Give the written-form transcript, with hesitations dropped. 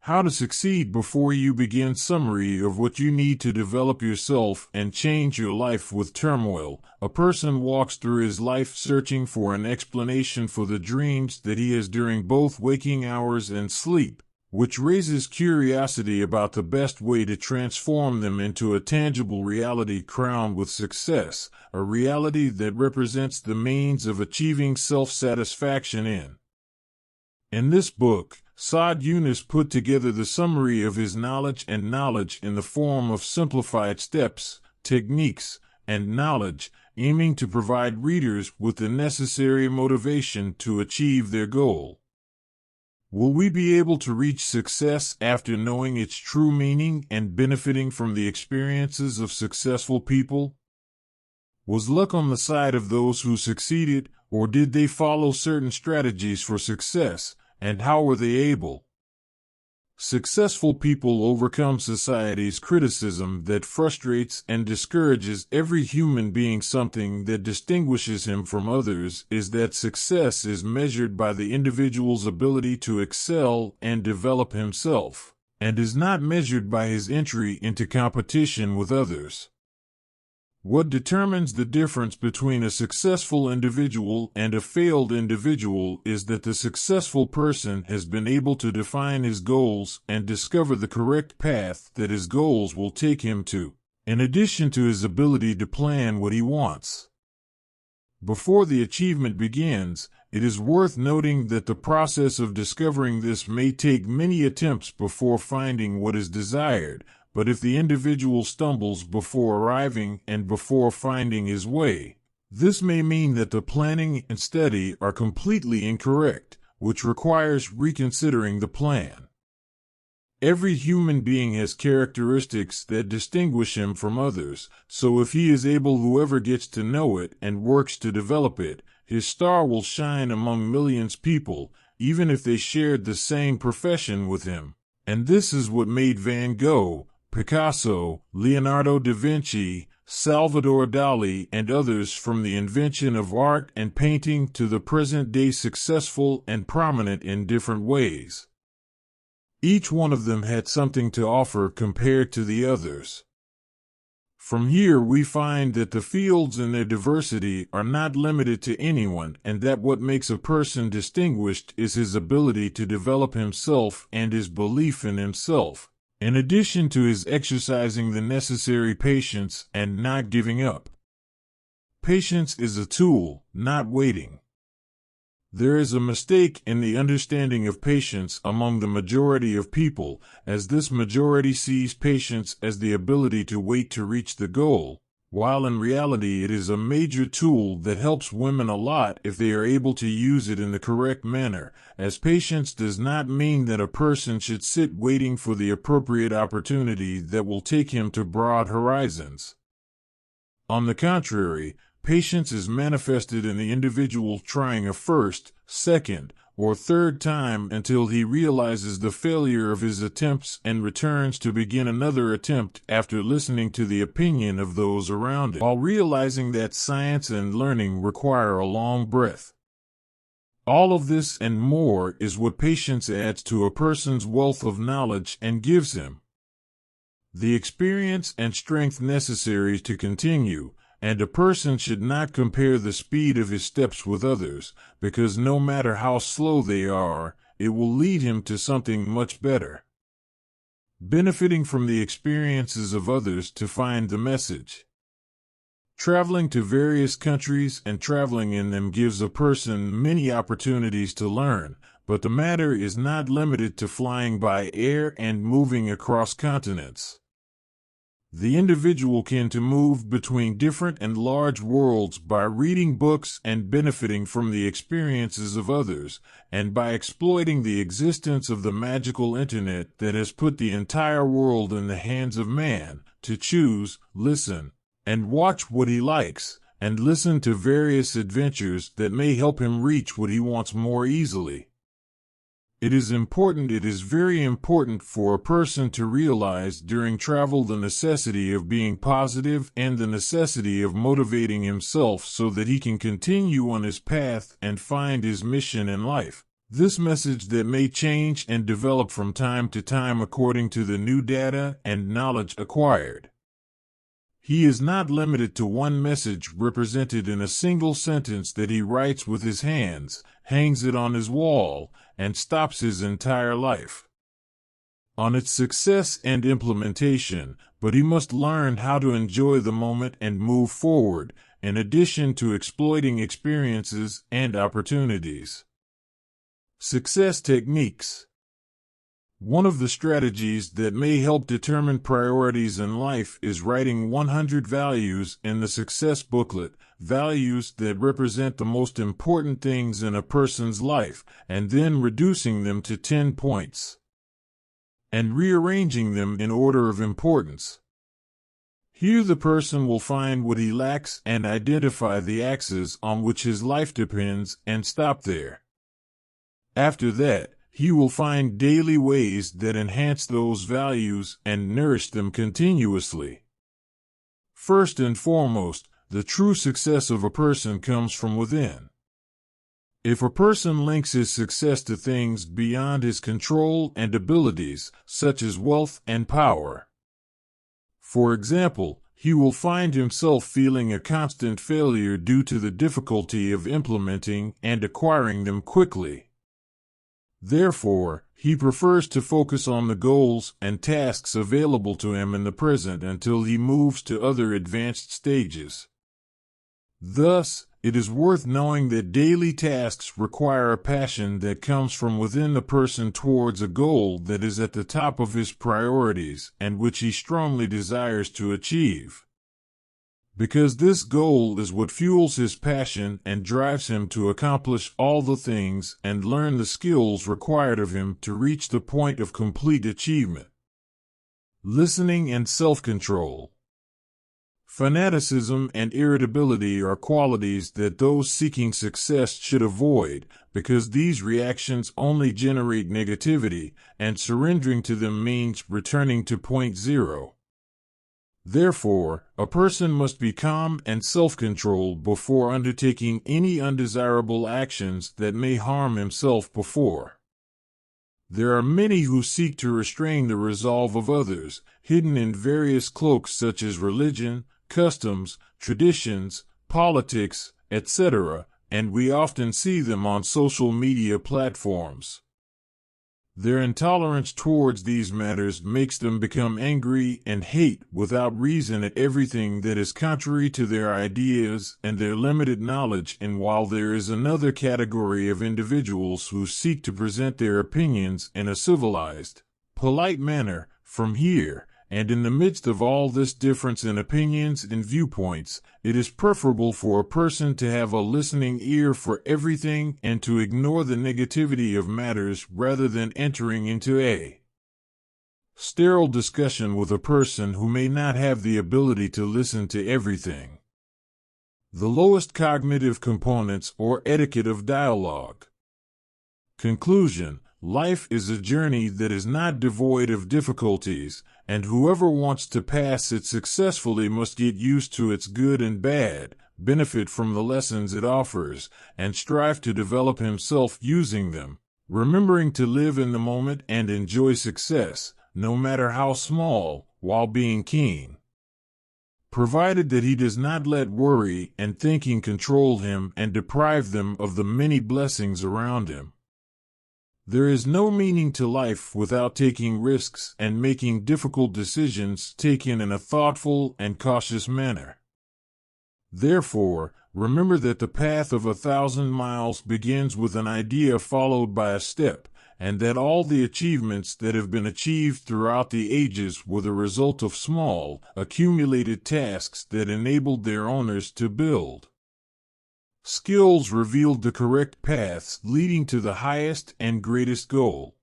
How to Succeed Before You Begin. Summary of what you need to develop yourself and change your life with turmoil. A person walks through his life searching for an explanation for the dreams that he has during both waking hours and sleep, which raises curiosity about the best way to transform them into a tangible reality crowned with success, a reality that represents the means of achieving self-satisfaction in this book, Saad Yunus put together the summary of his knowledge in the form of simplified steps, techniques, and knowledge, aiming to provide readers with the necessary motivation to achieve their goal. Will we be able to reach success after knowing its true meaning and benefiting from the experiences of successful people? Was luck on the side of those who succeeded, or did they follow certain strategies for success, and how were they able? Successful people overcome society's criticism that frustrates and discourages every human being. Something that distinguishes him from others is that success is measured by the individual's ability to excel and develop himself, and is not measured by his entry into competition with others. What determines the difference between a successful individual and a failed individual is that the successful person has been able to define his goals and discover the correct path that his goals will take him to, in addition to his ability to plan what he wants. Before the achievement begins, it is worth noting that the process of discovering this may take many attempts before finding what is desired. But if the individual stumbles before arriving and before finding his way, this may mean that the planning and study are completely incorrect, which requires reconsidering the plan. Every human being has characteristics that distinguish him from others, so if he is able, whoever gets to know it and works to develop it, his star will shine among millions of people, even if they shared the same profession with him. And this is what made Van Gogh, Picasso, Leonardo da Vinci, Salvador Dali, and others from the invention of art and painting to the present day successful and prominent in different ways. Each one of them had something to offer compared to the others. From here we find that the fields in their diversity are not limited to anyone, and that what makes a person distinguished is his ability to develop himself and his belief in himself, in addition to his exercising the necessary patience and not giving up. Patience is a tool, not waiting. There is a mistake in the understanding of patience among the majority of people, as this majority sees patience as the ability to wait to reach the goal, while in reality it is a major tool that helps women a lot if they are able to use it in the correct manner, as patience does not mean that a person should sit waiting for the appropriate opportunity that will take him to broad horizons. On the contrary, patience is manifested in the individual trying a first, second, or third time until he realizes the failure of his attempts and returns to begin another attempt after listening to the opinion of those around him, while realizing that science and learning require a long breath. All of this and more is what patience adds to a person's wealth of knowledge and gives him the experience and strength necessary to continue. And a person should not compare the speed of his steps with others, because no matter how slow they are, it will lead him to something much better. Benefiting from the experiences of others to find the message. Traveling to various countries and traveling in them gives a person many opportunities to learn, but the matter is not limited to flying by air and moving across continents. The individual can move between different and large worlds by reading books and benefiting from the experiences of others, and by exploiting the existence of the magical internet that has put the entire world in the hands of man, to choose, listen, and watch what he likes, and listen to various adventures that may help him reach what he wants more easily. It is very important for a person to realize during travel the necessity of being positive and the necessity of motivating himself so that he can continue on his path and find his mission in life. This message that may change and develop from time to time according to the new data and knowledge acquired. He is not limited to one message represented in a single sentence that he writes with his hands, hangs it on his wall, and stops his entire life on its success and implementation, but he must learn how to enjoy the moment and move forward, in addition to exploiting experiences and opportunities. Success techniques. One of the strategies that may help determine priorities in life is writing 100 values in the success booklet, values that represent the most important things in a person's life, and then reducing them to 10 points and rearranging them in order of importance. Here the person will find what he lacks and identify the axes on which his life depends and stop there. After that, he will find daily ways that enhance those values and nourish them continuously. First and foremost, the true success of a person comes from within. If a person links his success to things beyond his control and abilities, such as wealth and power, for example, he will find himself feeling a constant failure due to the difficulty of implementing and acquiring them quickly. Therefore, he prefers to focus on the goals and tasks available to him in the present until he moves to other advanced stages. Thus, it is worth knowing that daily tasks require a passion that comes from within the person towards a goal that is at the top of his priorities and which he strongly desires to achieve. Because this goal is what fuels his passion and drives him to accomplish all the things and learn the skills required of him to reach the point of complete achievement. Listening and self-control. Fanaticism and irritability are qualities that those seeking success should avoid, because these reactions only generate negativity, and surrendering to them means returning to point zero. Therefore, a person must be calm and self-controlled before undertaking any undesirable actions that may harm himself before. There are many who seek to restrain the resolve of others, hidden in various cloaks such as religion, customs, traditions, politics, etc., and we often see them on social media platforms. Their intolerance towards these matters makes them become angry and hate without reason at everything that is contrary to their ideas and their limited knowledge, and while there is another category of individuals who seek to present their opinions in a civilized, polite manner, from here, and in the midst of all this difference in opinions and viewpoints, it is preferable for a person to have a listening ear for everything and to ignore the negativity of matters rather than entering into a sterile discussion with a person who may not have the ability to listen to everything. The lowest cognitive components or etiquette of dialogue. Conclusion. Life is a journey that is not devoid of difficulties, and whoever wants to pass it successfully must get used to its good and bad, benefit from the lessons it offers, and strive to develop himself using them, remembering to live in the moment and enjoy success, no matter how small, while being keen. Provided that he does not let worry and thinking control him and deprive them of the many blessings around him. There is no meaning to life without taking risks and making difficult decisions taken in a thoughtful and cautious manner. Therefore, remember that the path of 1,000 miles begins with an idea followed by a step, and that all the achievements that have been achieved throughout the ages were the result of small, accumulated tasks that enabled their owners to build. Skills revealed the correct paths leading to the highest and greatest goal.